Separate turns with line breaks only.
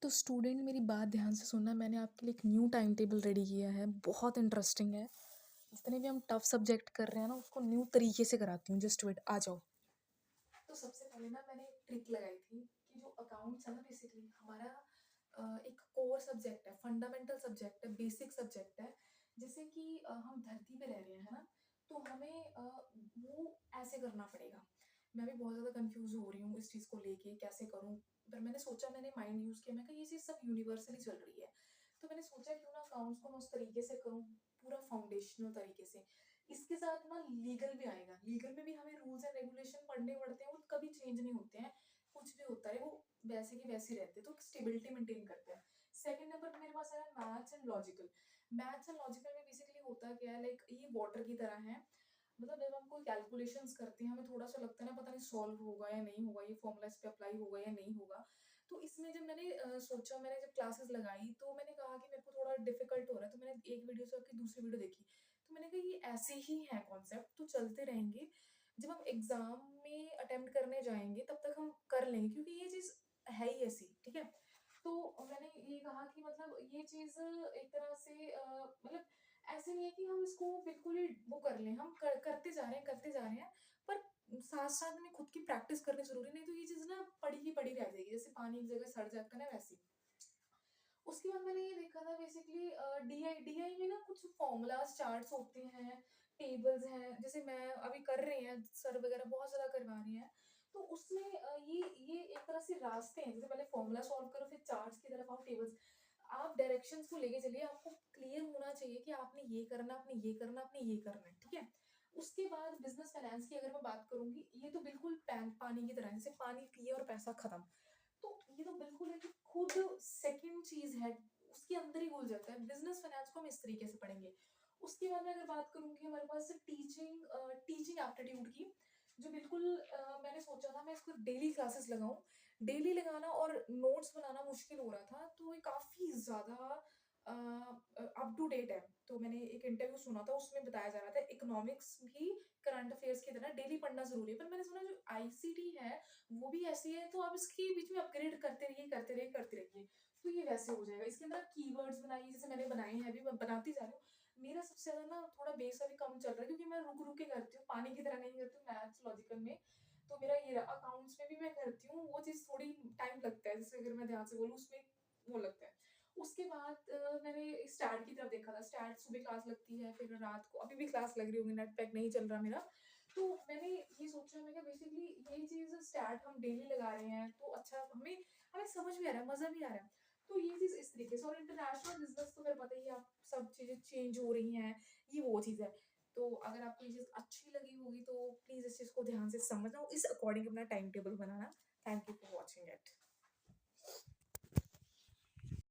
तो स्टूडेंट मेरी बात ध्यान से सुनना। मैंने आपके लिए एक न्यू टाइम टेबल रेडी किया है, बहुत इंटरेस्टिंग है। जितने भी हम टफ सब्जेक्ट कर रहे हैं ना, उसको न्यू तरीके से कराती हूँ। जस्ट वेट, आ जाओ। तो सबसे पहले ना मैंने एक ट्रिक लगाई थी कि जो अकाउंट्स है ना, बेसिकली हमारा एक कोर सब्जेक्ट है, फंडामेंटल सब्जेक्ट है, बेसिक सब्जेक्ट है। जैसे कि हम धरती पे रह रहे हैं, है ना। तो हमें वो ऐसे करना पड़ेगा। मैं भी बहुत ज़्यादा कंफ्यूज हो रही हूँ इस चीज़ को लेके, कैसे करूँ। पर मैंने सोचा, मैंने माइंड यूज़ किया, मैं कहा ये चीज़ सब यूनिवर्सली चल रही है। तो मैंने सोचा क्यों ना अकाउंट्स को मैं उस तरीके से करूँ, पूरा फाउंडेशनल तरीके से। इसके साथ ना लीगल भी आएगा। लीगल में भी हमें रूल्स एंड रेगुलेशन पढ़ने पड़ते हैं, वो कभी चेंज नहीं होते हैं। कुछ भी होता है वो वैसे के वैसे ही रहते हैं, तो स्टेबिलिटी मेंटेन करते हैं। सेकंड नंबर पे मेरे पास आया maths and logical. Maths and logical में बेसिकली होता क्या है, लाइक ये वाटर की तरह है। मतलब जब हम कोई कैलकुलेशंस करते हैं, हमें थोड़ा सा लगता है ना, पता नहीं सॉल्व होगा या नहीं होगा, ये फॉर्मूला इस पे अप्लाई होगा या नहीं होगा। तो इसमें जब मैंने सोचा, मैंने जब क्लासेस लगाई, तो मैंने कहा कि मेरे को थोड़ा डिफिकल्ट हो रहा है। तो मैंने एक वीडियो से की दूसरी वीडियो देखी, तो मैंने कहा ये ऐसे ही है कॉन्सेप्ट, तो चलते रहेंगे। जब हम एग्जाम में अटेम्प्ट करने जाएंगे तब तक हम कर लेंगे, क्योंकि ये चीज है ही ऐसी, ठीक है। तो मैंने ये कहा कि मतलब ये चीज एक तरह से मतलब ऐसे नहीं है कि हम इसको बिल्कुल ही वो कर लें। हम करते जा रहे हैं, करते जा रहे हैं। पर साथ साथ में खुद की प्रैक्टिस करनी जरूरी, नहीं तो ये चीज ना पड़ी की पड़ी रह जाएगी, जैसे पानी एक जगह सड़ जाता है ना, वैसे। उसके बाद मैंने ये देखा था बेसिकली डीआई डीआई में ना कुछ फॉर्मूलाज चार्ट्स होते हैं, टेबल्स हैं। जैसे मैं अभी कर रहे हैं, सर वगैरह बहुत ज्यादा करवा रहे हैं। तो उसमें ये एक तरह से रास्ते हैं। जैसे पहले फॉर्मूला सॉल्व करो, फिर चार्ट्स की तरफ आओ, टेबल्स। आप डायरेक्शंस को लेके चलिए, आपको क्लियर होना चाहिए कि आपने ये करना, आपने ये करना, आपने ये करना है, ठीक है। उसके बाद बिजनेस फाइनेंस की अगर मैं बात करूंगी, ये तो बिल्कुल पानी की तरह है, जैसे पानी पिए और पैसा खत्म। तो ये तो बिल्कुल है कि खुद सेकंड चीज है, उसके अंदर ही घुल जाता है। बिजनेस फाइनेंस को हम इस तरीके से पढ़ेंगे। उसके बाद में अगर बात करूंगी हमारे पास टीचिंग एप्टीट्यूड की, जो बिल्कुल मैंने सोचा था मैं इसको डेली क्लासेस लगाऊं। डेली लगाना और नोट्स बनाना मुश्किल हो रहा था, तो ये काफी ज्यादा अप टू डेट है। तो मैंने एक इंटरव्यू सुना था, उसमें बताया जा रहा था इकोनॉमिक्स भी करंट अफेयर्स की तरह डेली पढ़ना जरूरी है। पर मैंने सुना जो आईसीटी है वो भी ऐसी है, तो आप इसके बीच में अपग्रेड करते रहिए, करते रहिए, करते रहिए। तो ये वैसे हो जाएगा। इसके अंदर कीवर्ड्स बनाइए, जैसे मैंने बनाए हैं, अभी मैं बनाती जा रही हूँ। मेरा सबसे ज्यादा ना थोड़ा बेस अभी कम चल रहा है, क्योंकि मैं रुक रुक के करती हूँ, पानी की तरह नहीं करती हूँ मैथ्स लॉजिकल में। तो मेरा ये अकाउंट्स में भी मैं करती हूँ, वो चीज थोड़ी टाइम लगता है, जैसे अगर मैं ध्यान से बोलूँ उसमें वो लगता है। उसके बाद मैंने स्टैट की तरफ देखा था। स्टैट सुबह क्लास लगती है, फिर रात को, अभी भी क्लास लग रही होगी, नेट पैक नहीं चल रहा मेरा। तो मैंने ये सोचा, मैं क्या बेसिकली ये चीज स्टार्ट हम डेली लगा रहे हैं, तो अच्छा हमें हमें समझ भी आ रहा है, मजा भी आ रहा है। तो ये चीज इस तरीके से। और इंटरनेशनल बिजनेस तो फिर पता ही है, आप सब चीजें चेंज हो रही हैं, ये वो चीज है। तो अगर आपको ये चीज अच्छी लगी होगी, तो प्लीज इस चीज को ध्यान से समझना, इस अकॉर्डिंग अपना time table banana. Thank you for watching it.